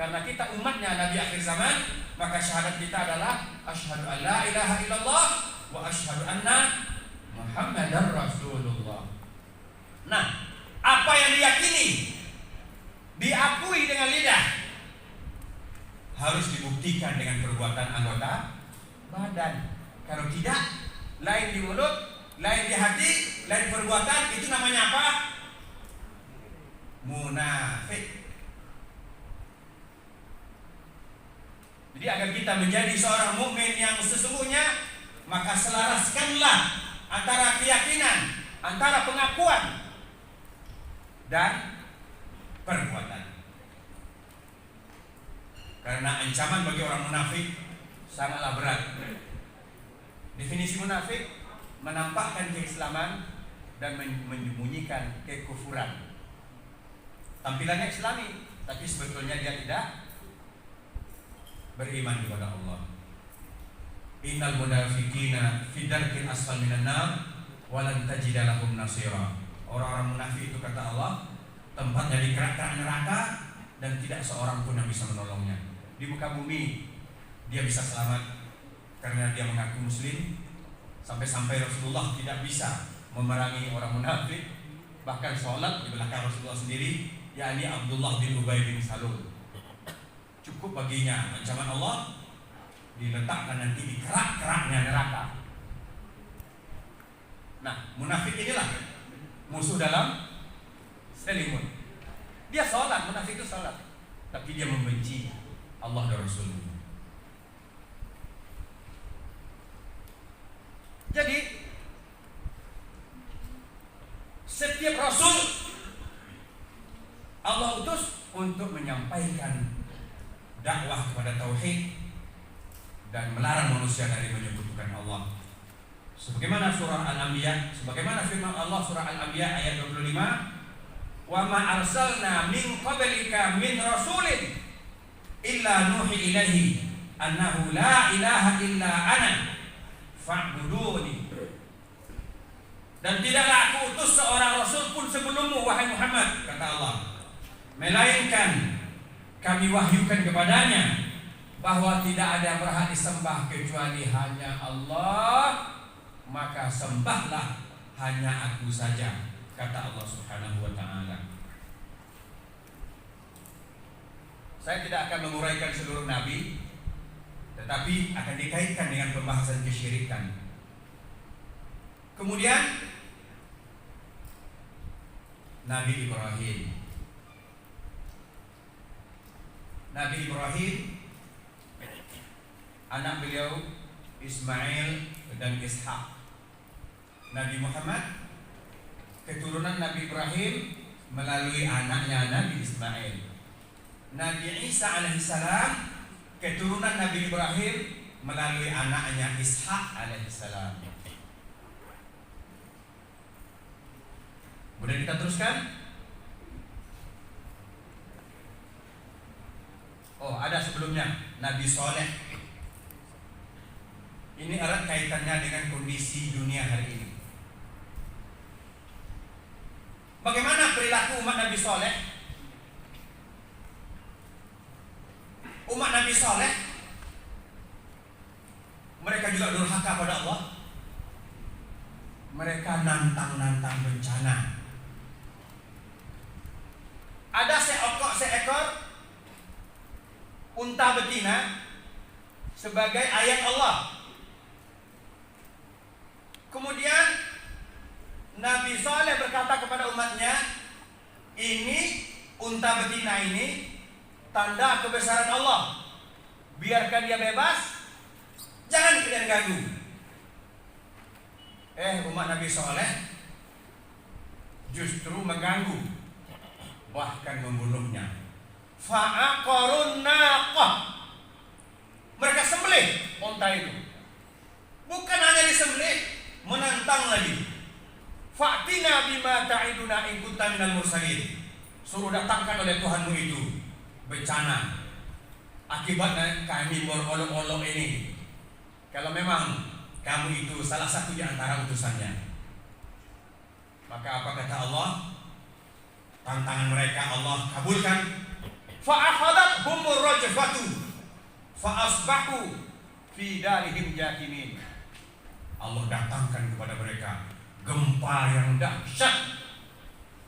Karena kita umatnya Nabi akhir zaman, maka syahadat kita adalah asyhadu an la ilaha illallah wa asyhadu anna Muhammadar Rasulullah. Nah, apa yang diyakini, diakui dengan lidah, harus dibuktikan dengan perbuatan anggota badan. Kalau tidak, lain di mulut, lain di hati, lain perbuatan, itu namanya apa? Munafik. Jadi agar kita menjadi seorang mukmin yang sesungguhnya, maka selaraskanlah antara keyakinan, antara pengakuan dan perbuatan. Karena ancaman bagi orang munafik sangatlah berat. Definisi munafik, menampakkan keislaman dan menyembunyikan kekufuran. Tampilannya Islami, tapi sebetulnya dia tidak beriman kepada Allah. Innal munafiqina fi darkil asfal minan nar wa lan tajida lahum nasira. Orang-orang munafik itu, kata Allah, tempatnya di kerak-kerak neraka dan tidak seorang pun yang bisa menolongnya. Di muka bumi dia bisa selamat karena dia mengaku muslim, sampai-sampai Rasulullah tidak bisa memerangi orang munafik. Bahkan sholat di belakang Rasulullah sendiri, yakni Abdullah bin Ubay bin Salul, cukup baginya ancaman Allah diletakkan nanti di kerak-keraknya neraka. Nah, munafik inilah musuh dalam selimut. Dia sholat, munafik itu sholat, tapi dia membenci Allah dan Rasulnya. Jadi setiap Rasul Allah utus untuk menyampaikan dakwah kepada tauhid dan melarang manusia dari menyekutukan Allah. Sebagaimana surah Al-Anbiya, sebagaimana firman Allah surah Al-Anbiya ayat 25, "Wa ma arsalna min qablika min rasulin illa nuhi ilaihi annahu la ilaha illa ana fa'buduni." Dan tidaklah aku utus seorang rasul pun sebelummu, wahai Muhammad, kata Allah, melainkan kami wahyukan kepadanya bahwa tidak ada yang berhak disembah kecuali hanya Allah, maka sembahlah hanya aku saja, kata Allah Subhanahu wa ta'ala. Saya tidak akan menguraikan seluruh nabi, tetapi akan dikaitkan dengan pembahasan kesyirikan. Kemudian Nabi Ibrahim. Nabi Ibrahim, anak beliau Ismail dan Ishak. Nabi Muhammad, keturunan Nabi Ibrahim melalui anaknya Nabi Ismail. Nabi Isa alaihissalam, keturunan Nabi Ibrahim melalui anaknya Ishak alaihissalam. Kemudian kita teruskan. Oh, ada sebelumnya Nabi Soleh. Ini erat kaitannya dengan kondisi dunia hari ini. Bagaimana perilaku umat Nabi Soleh? Umat Nabi Soleh, mereka juga durhaka pada Allah. Mereka nantang-nantang bencana. Ada seekor unta betina sebagai ayat Allah. Kemudian Nabi Saleh berkata kepada umatnya, ini unta betina ini tanda kebesaran Allah. Biarkan dia bebas, jangan kalian ganggu. Umat Nabi Saleh justru mengganggu, bahkan membunuhnya. Fa'aqarun naqah, mereka sembelih unta itu. Bukan hanya disembelih, menantang lagi. Fa'tina bima ta'iduna in kunta minal mursalin. Suruh datangkan oleh Tuhanmu itu bencana. Akibatnya kami berolok-olok ini. Kalau memang kamu itu salah satu di antara utusannya. Maka apa kata Allah? Tantangan mereka Allah kabulkan. fa akhadathumur rajfatu fa asbahu fi darihim jathimin. Allah datangkan kepada mereka gempa yang dahsyat,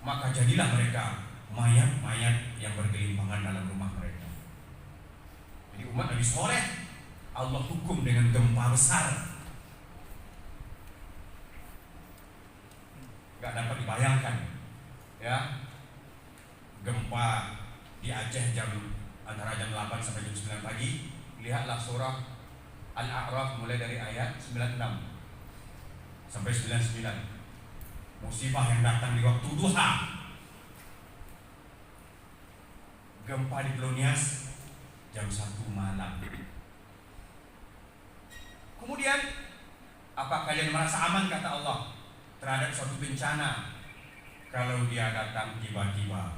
maka jadilah mereka mayat-mayat yang bergelimpangan dalam rumah mereka. Jadi umat Nabi Saleh Allah hukum dengan gempa besar. Gak dapat dibayangkan, ya, gempa di Aceh antara jam 8 sampai jam 9 pagi. Lihatlah surah Al-A'raf mulai dari ayat 96 sampai 99. Musibah yang datang di waktu duha. Gempa di Blonias jam 1 malam. Kemudian, apa kalian merasa aman, kata Allah, terhadap suatu bencana kalau dia datang tiba-tiba?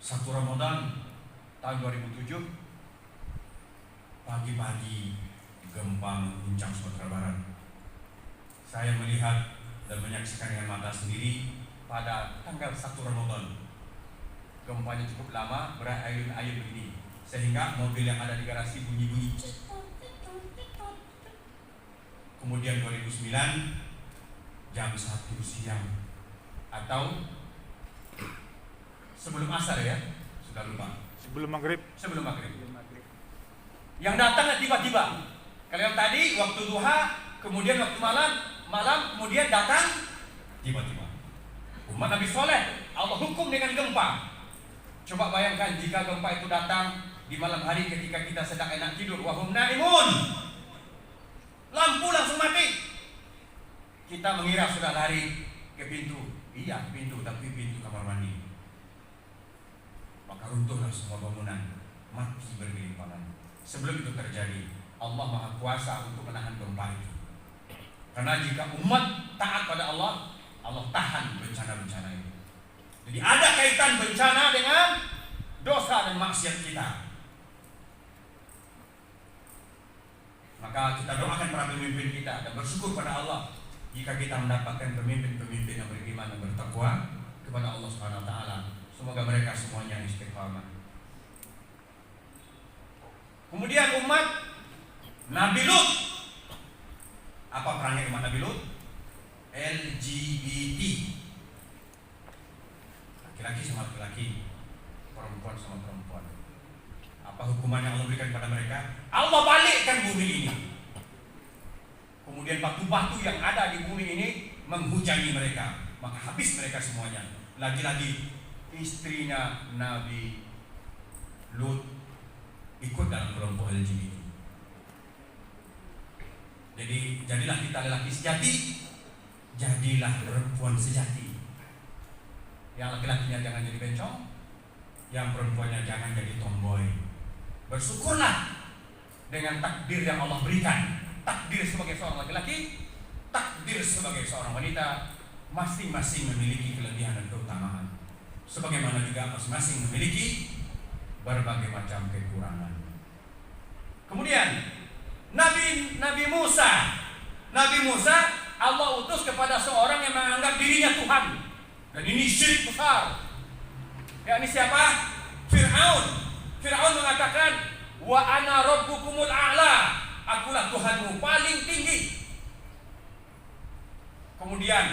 1 Ramadan tahun 2007, pagi-pagi gempa mengguncang Sumatera Barat. Saya melihat dan menyaksikan dengan mata sendiri pada tanggal 1 Ramadan. Gempanya cukup lama, berayun-ayun begini, sehingga mobil yang ada di garasi bunyi-bunyi. Kemudian 2009 jam 1 siang atau sebelum asar, ya, sudah lupa. Sebelum maghrib. Yang datangnya tiba-tiba. Kalau yang tadi waktu duha, kemudian waktu malam, kemudian datang tiba-tiba. Umat Nabi Saleh Allah hukum dengan gempa. Coba bayangkan jika gempa itu datang di malam hari ketika kita sedang enak tidur, wahum naimun, lampu langsung mati. Kita mengira sudah lari ke pintu. Iya, pintu, tapi pintu kamar mandi. Maka runtuhlah semua bangunan, mati bergelimpangan. Sebelum itu terjadi, Allah Maha Kuasa untuk menahan gempa itu. Karena jika umat taat pada Allah, Allah tahan bencana-bencana itu. Jadi ada kaitan bencana dengan dosa dan maksiat kita. Maka kita doakan para pemimpin kita dan bersyukur pada Allah jika kita mendapatkan pemimpin-pemimpin yang beriman dan bertakwa kepada Allah Subhanahu wa taala. Semoga mereka semuanya istiqamah. Kemudian umat Nabi Lut. Apa perannya umat Nabi Lut? LGBT. Laki-laki sama laki-laki, perempuan sama perempuan. Apa hukuman yang Allah berikan pada mereka? Allah balikkan bumi ini. Kemudian batu-batu yang ada di bumi ini menghujani mereka, maka habis mereka semuanya. Lagi-lagi istrinya Nabi Lut ikut dalam kelompok LGBT. Jadi jadilah kita lelaki sejati, jadilah perempuan sejati. Yang laki-lakinya jangan jadi bencong, yang perempuannya jangan jadi tomboy. Bersyukurlah dengan takdir yang Allah berikan. Takdir sebagai seorang laki-laki, takdir sebagai seorang wanita, masing-masing memiliki kelebihan dan keutamaan. Sebagaimana juga masing-masing memiliki berbagai macam kekurangan. Kemudian Nabi Musa Allah utus kepada seorang yang menganggap dirinya Tuhan, dan ini syirik besar. Yakni siapa? Fir'aun mengatakan, wa ana rabbukumul a'la, akulah Tuhanmu paling tinggi. Kemudian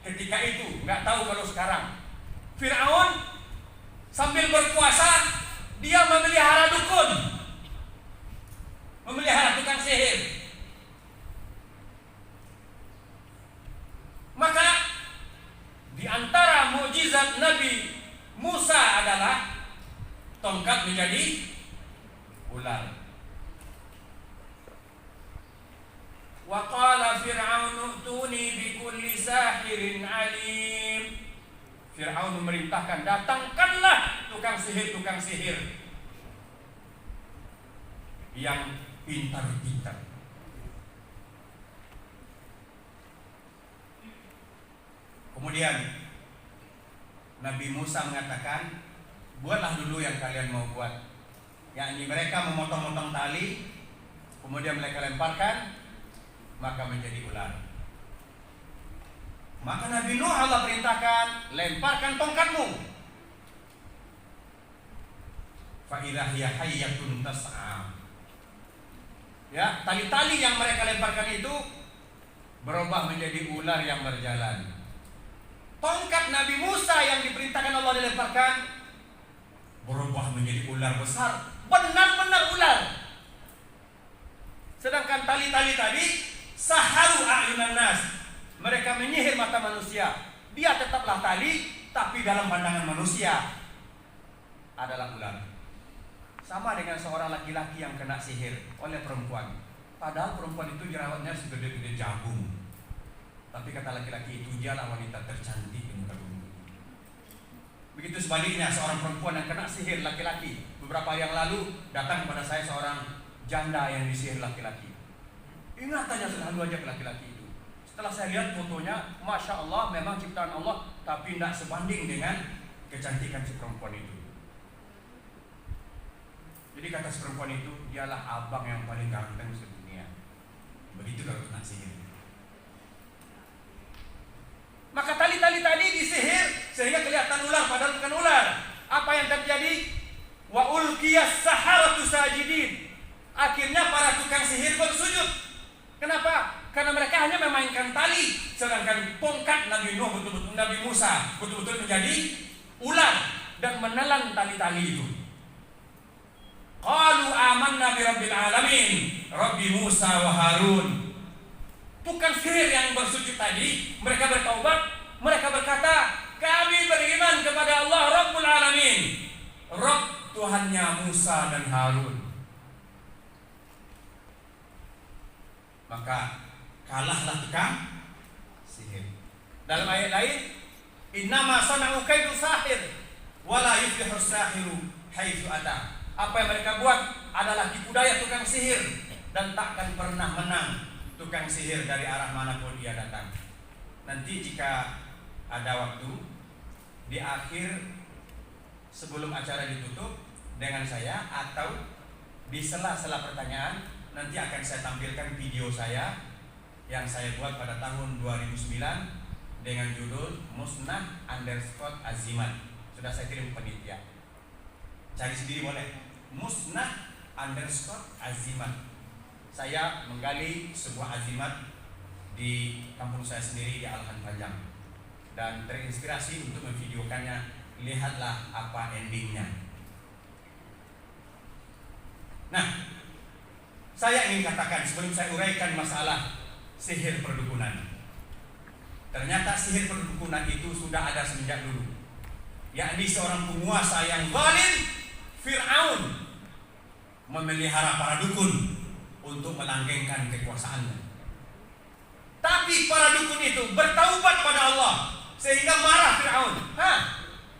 ketika itu, nggak tahu kalau sekarang, Fir'aun sambil berpuasa dia memelihara dukun, memelihara tukang sihir. Maka di antara mukjizat Nabi Musa adalah tongkat menjadi ular. Wa qala fir'aunu tuni bi kulli sahirin alim. Fir'aun memerintahkan, datangkanlah tukang sihir yang pintar-pintar. Kemudian Nabi Musa mengatakan, buatlah dulu yang kalian mau buat. Yakni mereka memotong-motong tali, kemudian mereka lemparkan, maka menjadi ular. Maka Nabi Nuh Allah perintahkan, lemparkan tongkatmu. fa idza hiya hayyatun tas'a. Ya, tali-tali yang mereka lemparkan itu berubah menjadi ular yang berjalan. Tongkat Nabi Musa yang diperintahkan Allah dilemparkan berubah menjadi ular besar, benar-benar ular. Sedangkan tali-tali tadi saharu a'yunan nas, mereka menyihir mata manusia. Dia tetaplah tali, tapi dalam pandangan manusia adalah ular. Sama dengan seorang laki-laki yang kena sihir oleh perempuan. Padahal perempuan itu jerawatnya segede-gede jagung, tapi kata laki-laki itu dialah wanita tercantik di muka bumi. Begitu sebaliknya, seorang perempuan yang kena sihir laki-laki. Beberapa hari yang lalu datang kepada saya seorang janda yang disihir laki-laki. Ingatannya selalu aja ke laki-laki itu. Setelah saya lihat fotonya, Masya Allah, memang ciptaan Allah, tapi tidak sebanding dengan kecantikan si perempuan itu. Jadi kata si perempuan itu, dialah abang yang paling ganteng sedunia. Begitu kalau kena sihir. Maka tali-tali tadi disihir sehingga kelihatan ular, padahal bukan ular. Apa yang terjadi? Wa ulqiyas saharatu sajidin. Akhirnya para tukang sihir bersujud. Kenapa? Karena mereka hanya memainkan tali, sedangkan tongkat Nabi Nuh betul-betul, Nabi Musa betul-betul menjadi ular dan menelan tali-tali itu. Qalu amanna bi rabbil alamin, Rabbi Musa wa Harun. Tukang sihir yang bersujud tadi, mereka bertaubat, mereka berkata, kami beriman kepada Allah Rabbul Alamin, Rabb Tuhannya Musa dan Harun. Maka kalahlah tukang sihir. Dalam ayat lain, innama sana'u kaidu sahir wala yuflihu sahiru haitsu ata. Apa yang mereka buat adalah tipu daya tukang sihir dan takkan pernah menang tukang sihir dari arah manapun dia datang. Nanti jika ada waktu di akhir sebelum acara ditutup dengan saya atau di sela-sela pertanyaan, nanti akan saya tampilkan video saya yang saya buat pada tahun 2009 dengan judul Musnah_Azimat. Sudah saya kirim penitia. Cari sendiri boleh. Musnah_Azimat. Saya menggali sebuah azimat di kampung saya sendiri di Alhan Panjang dan terinspirasi untuk memvideokannya. Lihatlah apa endingnya. Nah, saya ingin katakan sebelum saya uraikan masalah sihir perdukunan. Ternyata sihir perdukunan itu sudah ada semenjak dulu. Yakni seorang penguasa yang zalim, Fir'aun, memelihara para dukun untuk melanggengkan kekuasaannya. Tapi para dukun itu bertaubat pada Allah sehingga marah Fir'aun.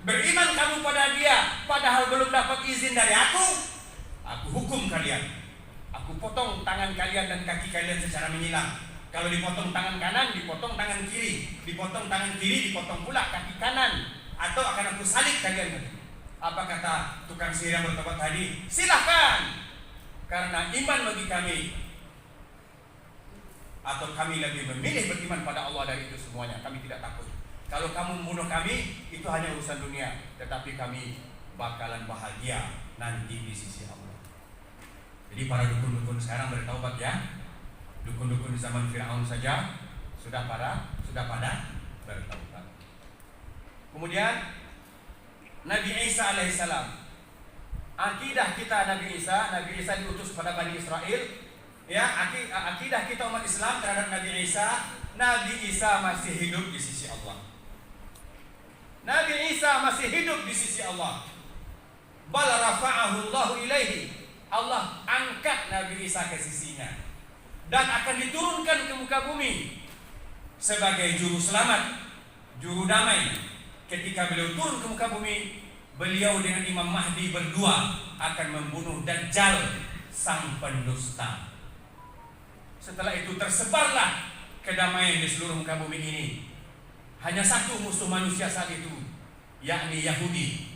Beriman kamu pada dia padahal belum dapat izin dari aku hukum kalian. Aku potong tangan kalian dan kaki kalian secara menyilang. Kalau dipotong tangan kanan, dipotong tangan kiri. Dipotong tangan kiri, dipotong pula kaki kanan. Atau akan aku salib kalian. Apa kata tukang sihir yang bertobat tadi? Silahkan, karena iman bagi kami, atau kami lebih memilih beriman pada Allah dari itu semuanya. Kami tidak takut. Kalau kamu membunuh kami, itu hanya urusan dunia, tetapi kami bakalan bahagia nanti di sisi Allah. Jadi para dukun-dukun sekarang bertaubat ya. Dukun-dukun di zaman Fir'aun saja sudah pada bertaubat. Kemudian Nabi Isa alaihissalam. Akidah kita Nabi Isa diutus kepada Bani Israel. Ya, akidah kita umat Islam terhadap Nabi Isa masih hidup di sisi Allah. Nabi Isa masih hidup di sisi Allah. Bal rafa'ahu Allahu ilaihi. Allah angkat Nabi Isa ke sisinya dan akan diturunkan ke muka bumi sebagai juru selamat, juru damai. Ketika beliau turun ke muka bumi, beliau dengan Imam Mahdi berdua akan membunuh Dajjal, sang pendusta. Setelah itu tersebarlah kedamaian di seluruh muka bumi ini. Hanya satu musuh manusia saat itu, yakni Yahudi.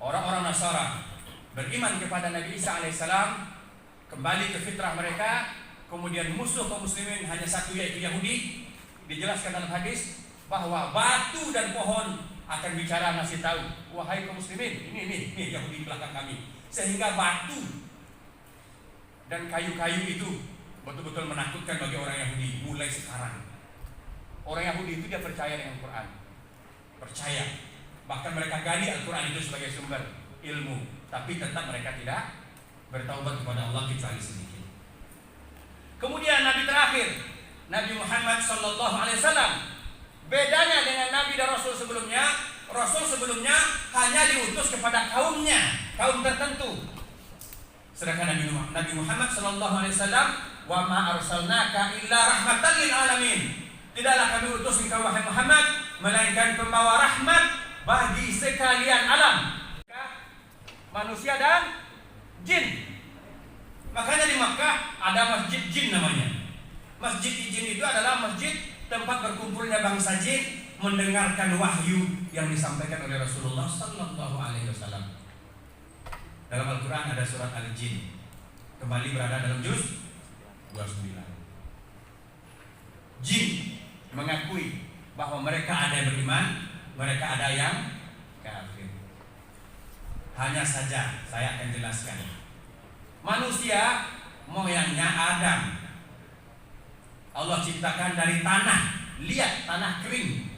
Orang-orang Nasara beriman kepada Nabi Isa alaihissalam, kembali ke fitrah mereka. Kemudian musuh kaum muslimin hanya satu, yaitu Yahudi. Dijelaskan dalam hadis bahwa batu dan pohon akan bicara, ngasih tahu, wahai kaum muslimin, ini Yahudi di belakang kami. Sehingga batu dan kayu-kayu itu betul-betul menakutkan bagi orang Yahudi mulai sekarang. Orang Yahudi itu dia percaya dengan Quran, percaya, bahkan mereka gali Al-Quran itu sebagai sumber ilmu, tapi tetap mereka tidak bertaubat kepada Allah kecuali sedikit. Kemudian Nabi terakhir, Nabi Muhammad SAW, bedanya dengan Nabi dan Rasul sebelumnya, Rasul sebelumnya hanya diutus kepada kaumnya, kaum tertentu. Sedangkan Nabi Muhammad SAW, wa ma arsalnaka illa rahmatan lil alamin. Tidaklah kami utus engkau wahai Muhammad melainkan pembawa rahmat bagi sekalian alam, manusia dan jin. Makanya di Makkah ada masjid jin namanya. Masjid jin itu adalah masjid tempat berkumpulnya bangsa jin mendengarkan wahyu yang disampaikan oleh Rasulullah sallallahu alaihi wasallam. Dalam Al-Quran ada surat Al-Jin, kembali berada dalam juz 29. Jin mengakui bahwa mereka ada yang beriman, mereka ada yang kafir. Hanya saja saya akan jelaskan. Manusia moyangnya Adam. Allah ciptakan dari tanah, lihat tanah kering,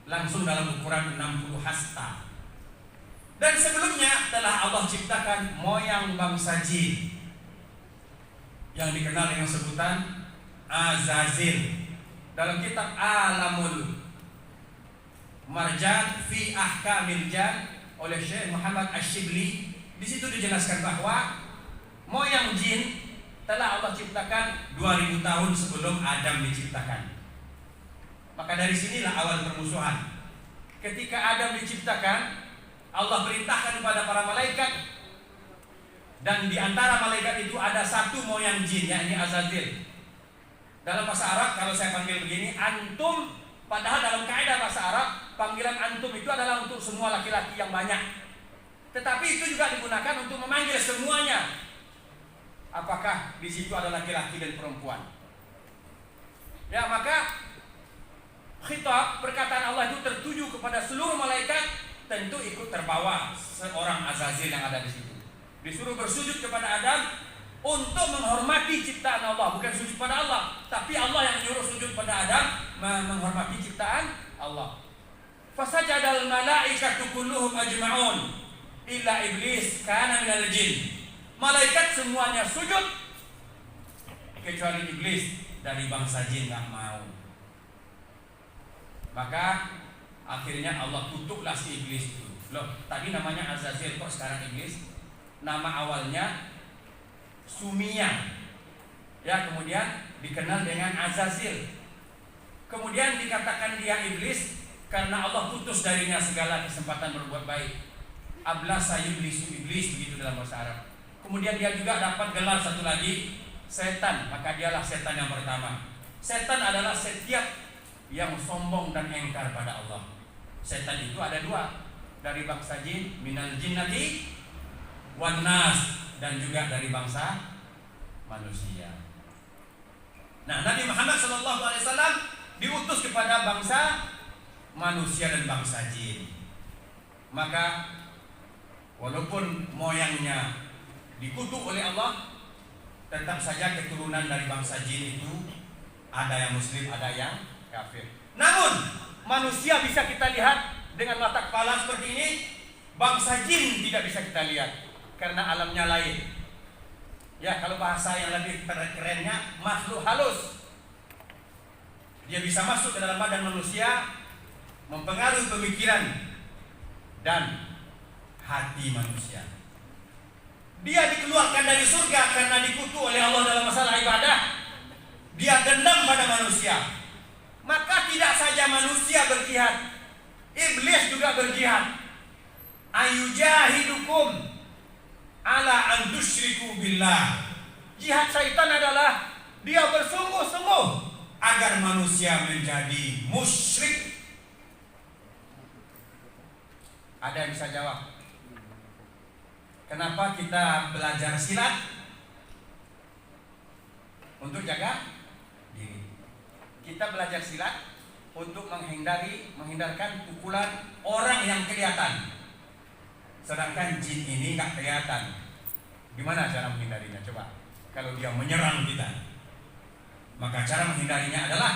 langsung dalam ukuran 60 hasta. Dan sebelumnya telah Allah ciptakan moyang bangsa jin yang dikenal dengan sebutan Azazil. Dalam kitab Alamul Marjan fi Ahkamil Jan oleh Syekh Muhammad Ash-Shibli, di situ dijelaskan bahwa moyang jin telah Allah ciptakan 2000 tahun sebelum Adam diciptakan. Maka dari sinilah awal permusuhan. Ketika Adam diciptakan, Allah perintahkan kepada para malaikat, dan di antara malaikat itu ada satu moyang jin, yakni Azazil. Dalam bahasa Arab kalau saya panggil begini, antum, padahal dalam kaidah bahasa Arab panggilan antum itu adalah untuk semua laki-laki yang banyak. Tetapi itu juga digunakan untuk memanggil semuanya. Apakah di situ ada laki-laki dan perempuan? Ya, maka khitab perkataan Allah itu tertuju kepada seluruh malaikat, tentu ikut terbawa seorang Azazil yang ada di situ. Disuruh bersujud kepada Adam untuk menghormati ciptaan Allah, bukan sujud pada Allah, tapi Allah yang menyuruh sujud pada Adam, menghormati ciptaan Allah. Fasajadal malaikatu kulluhum ajma'un illa iblis kana minal jin. Malaikat semuanya sujud kecuali iblis dari bangsa jin enggak mau. Maka akhirnya Allah kutuklah si iblis itu. Loh, tadi namanya Azazil, kok sekarang iblis? Nama awalnya Sumia, ya, kemudian dikenal dengan Azazil. Kemudian dikatakan dia iblis karena Allah putus darinya segala kesempatan berbuat baik. Ablasa yublisu, iblis, begitu dalam bahasa Arab. Kemudian dia juga dapat gelar satu lagi, setan. Maka dialah setan yang pertama. Setan adalah setiap yang sombong dan engkar pada Allah. Setan itu ada dua, dari bangsa jin, minal jinnati wan nas, dan juga dari bangsa manusia. Nah, Nabi Muhammad SAW diutus kepada bangsa manusia dan bangsa jin. Maka walaupun moyangnya dikutuk oleh Allah, tetap saja keturunan dari bangsa jin itu ada yang muslim, ada yang kafir. Namun manusia bisa kita lihat dengan mata kepala seperti ini, bangsa jin tidak bisa kita lihat karena alamnya lain. Ya, kalau bahasa yang lebih kerennya, makhluk halus. Dia bisa masuk ke dalam badan manusia, mempengaruhi pemikiran dan hati manusia. Dia dikeluarkan dari surga karena dikutuk oleh Allah dalam masalah ibadah. Dia dendam pada manusia. Maka tidak saja manusia berjihad, iblis juga berjihad. Ayujahidukum ala an tusyriku billah. Jihad syaitan adalah dia bersungguh-sungguh agar manusia menjadi musyrik. Ada yang bisa jawab? Kenapa kita belajar silat? Untuk jaga diri. Kita belajar silat untuk menghindarkan pukulan orang yang kelihatan. Sedangkan jin ini nggak kelihatan. Gimana cara menghindarinya? Coba. Kalau dia menyerang kita, maka cara menghindarinya adalah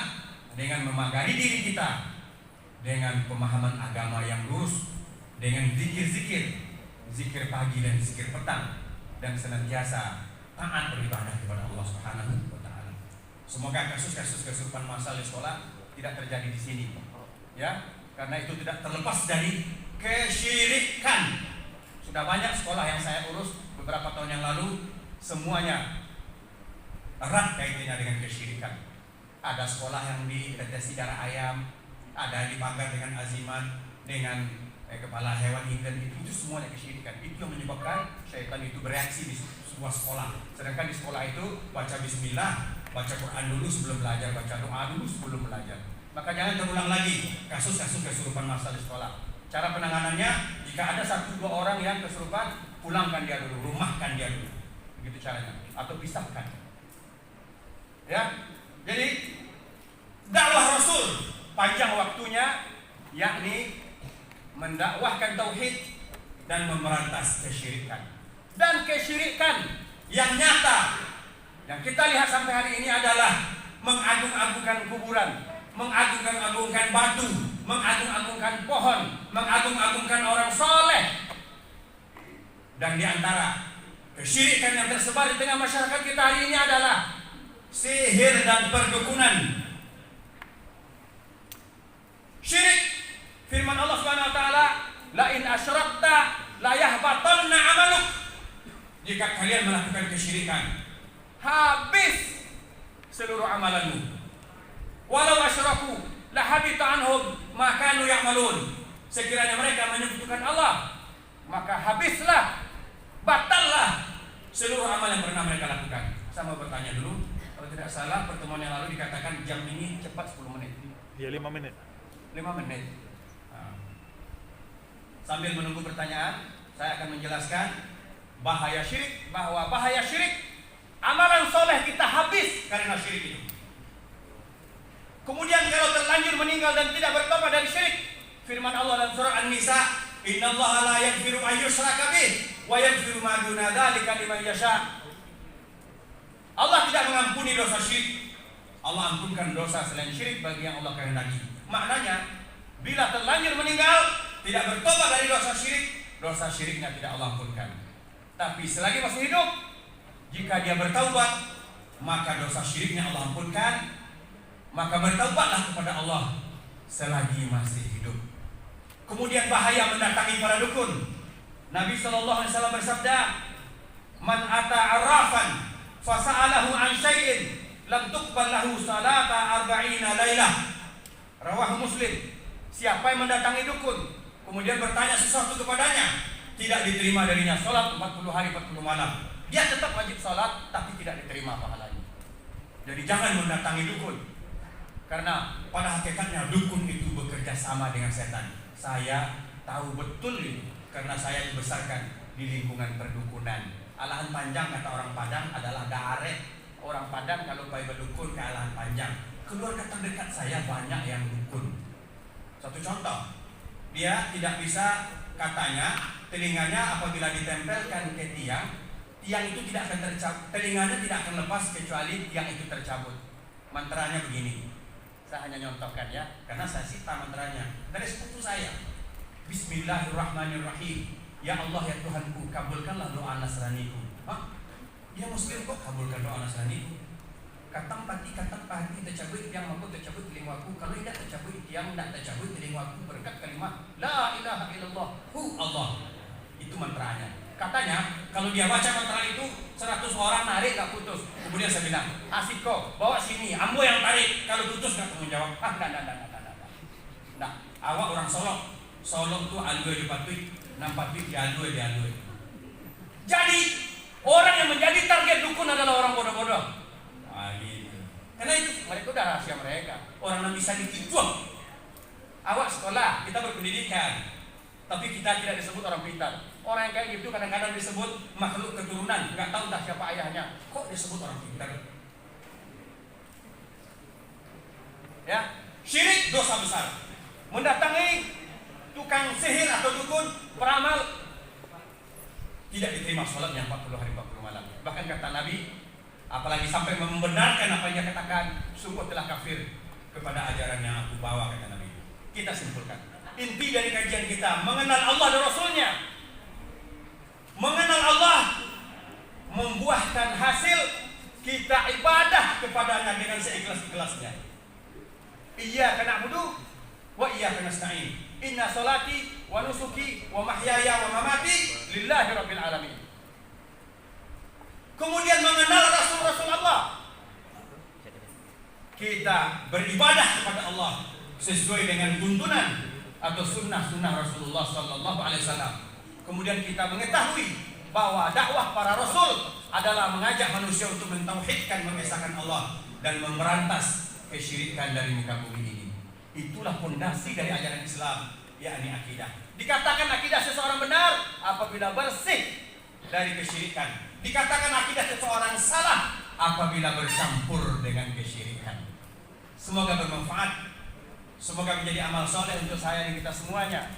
dengan memagari diri kita dengan pemahaman agama yang lurus, dengan zikir pagi dan zikir petang, dan senantiasa taat beribadah kepada Allah Subhanahu wa taala. Semoga kasus-kasus kesurupan massal di sekolah tidak terjadi di sini. Ya, karena itu tidak terlepas dari kesyirikan. Sudah banyak sekolah yang saya urus beberapa tahun yang lalu, semuanya erat kaitannya dengan kesyirikan. Ada sekolah yang ditetesi darah ayam, ada yang dibakar dengan azimat, dengan kepala hewan hinden, itu semuanya kesyirikan. Itu yang menyebabkan syaitan itu bereaksi di sebuah sekolah. Sedangkan di sekolah itu baca bismillah, baca Quran dulu sebelum belajar, baca doa dulu sebelum belajar. Maka jangan terulang lagi kasus-kasus kesurupan massal di sekolah. Cara penanganannya, jika ada 1-2 orang yang kesurupan, pulangkan dia dulu, rumahkan dia dulu. Begitu caranya. Atau pisahkan. Ya. Jadi dakwah Rasul panjang waktunya, yakni mendakwahkan tauhid dan memberantas kesyirikan. Dan kesyirikan yang nyata yang kita lihat sampai hari ini adalah mengagung-agungkan kuburan, mengagung-agungkan batu, mengagung-agungkan pohon, mengagung-agungkan orang soleh. Dan di antara kesyirikan yang tersebar di tengah masyarakat kita hari ini adalah sihir dan perdukunan. Syirik, firman Allah Subhanahu wa taala, la in asyrakta la yahbatanna amaluk. Jika kalian melakukan kesyirikan, habis seluruh amalanmu. Walau asyraku la habita anhum ma kanu ya'malun. Sekiranya mereka menyekutukan Allah, maka habislah, batallah seluruh amal yang pernah mereka lakukan. Saya mau bertanya dulu, kalau tidak salah pertemuan yang lalu dikatakan jam ini cepat 10 menit. Iya, 5 menit. 5 menit. Nah, sambil menunggu pertanyaan, saya akan menjelaskan bahaya syirik, bahwa bahaya syirik, amalan soleh kita habis karena syirik itu. Kemudian kalau terlanjur meninggal dan tidak bertobat dari syirik, firman Allah dalam surah An-Nisa, innallaha la yaghfiru an yushraka bih wa yaghfiru ma duna dzalika liman yasha. Allah tidak mengampuni dosa syirik. Allah ampunkan dosa selain syirik bagi yang Allah kehendaki. Maknanya, bila terlanjur meninggal tidak bertobat dari dosa syirik, dosa syiriknya tidak Allah ampunkan. Tapi selagi masih hidup, jika dia bertaubat, maka dosa syiriknya Allah ampunkan. Maka bertaubatlah kepada Allah selagi masih hidup. Kemudian bahaya mendatangi para dukun. Nabi SAW bersabda, man ata arrafan fasa'alahu an syai'in lam tuqbal lahu salata arba'ina lailah. Rawahu Muslim. Siapa yang mendatangi dukun kemudian bertanya sesuatu kepadanya, tidak diterima darinya salat 40 hari 40 malam. Dia tetap wajib salat tapi tidak diterima pahalanya. Jadi jangan mendatangi dukun. Karena pada hakikatnya dukun itu bekerja sama dengan setan. Saya tahu betul itu karena saya dibesarkan di lingkungan perdukunan. Alahan panjang kata orang Padang adalah daare. Orang Padang kalau pergi berdukun ke alahan panjang. Keluarga terdekat saya banyak yang dukun. Satu contoh, dia tidak bisa, katanya telinganya apabila ditempelkan ke tiang itu tidak akan tercabut, telinganya tidak akan lepas kecuali tiang itu tercabut. Mantranya begini. Saya hanya nyontohkan ya, karena saya sita mantranya dari sepupu saya. Bismillahirrahmanirrahim. Ya Allah ya Tuhanku, kabulkanlah doa Nasraniku. Hah? Dia Muslim kok kabulkan doa Nasraniku? Katam pati tercabut tiang mampu tercabut telingaku. Kalau tidak tercabut tiang tidak tercabut telingaku berkat kalimat La ilaha illallah hu Allah. Itu mantranya. Katanya kalau dia baca mantra itu 100 orang narik gak putus. Kemudian saya bilang, Asiko bawa sini, ambo yang tarik. Kalau putus gak tanggung jawab. Nah, awak orang Solok tuh alue di patui, nampatui di alue. Jadi orang yang menjadi target dukun adalah orang bodoh-bodoh. Gitu. Karena itu mereka udah rahasia mereka. Orang yang bisa ditipu. Awak sekolah, kita berpendidikan, tapi kita tidak disebut orang pintar. Orang yang kayak gitu kadang-kadang disebut makhluk keturunan, nggak tahu dah siapa ayahnya. Kok disebut orang pintar? Ya, Syirik dosa besar. Mendatangi tukang sihir atau dukun, peramal, tidak diterima sholatnya 40 hari 40 malam. Bahkan kata Nabi, apalagi sampai membenarkan apa yang dia katakan, sungguh telah kafir kepada ajaran yang aku bawa, kata Nabi. Kita simpulkan, inti dari kajian kita mengenal Allah dan Rasulnya. Mengenal Allah membuahkan hasil kita ibadah kepadanya dengan seikhlas-ikhlasnya. Iyyaka na'budu wa iyyaka nasta'in. Inna salati wa nusuki wa mahyaya wa mamati lillahi rabbil alamin. Kemudian mengenal Rasul-Rasul Allah. Kita beribadah kepada Allah sesuai dengan tuntunan atau sunnah-sunnah Rasulullah sallallahu alaihi wasallam. Kemudian kita mengetahui bahwa dakwah para rasul adalah mengajak manusia untuk mentauhidkan, mengesahkan Allah dan memberantas kesyirikan dari muka bumi ini. Itulah fondasi dari ajaran Islam, yakni akidah. Dikatakan akidah seseorang benar apabila bersih dari kesyirikan. Dikatakan akidah seseorang salah apabila bercampur dengan kesyirikan. Semoga bermanfaat. Semoga menjadi amal soleh untuk saya dan kita semuanya,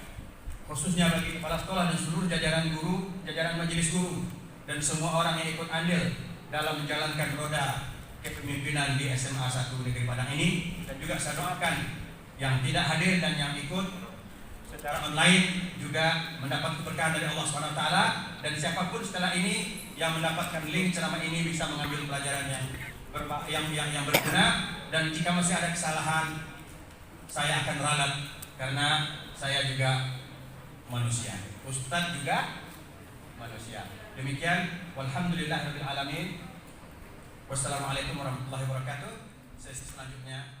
khususnya bagi kepala sekolah dan seluruh jajaran guru, jajaran majelis guru, dan semua orang yang ikut andil dalam menjalankan roda kepemimpinan di SMA 1 Negeri Padang ini. Dan juga saya doakan yang tidak hadir dan yang ikut secara online juga mendapat keberkahan dari Allah SWT. Dan siapapun setelah ini yang mendapatkan link ceramah ini bisa mengambil pelajaran yang berguna. Dan jika masih ada kesalahan, saya akan ralat karena saya juga manusia. Ustadz juga manusia. Demikian, walhamdulillahirabbil alamin. Wassalamualaikum warahmatullahi wabarakatuh. Sesi selanjutnya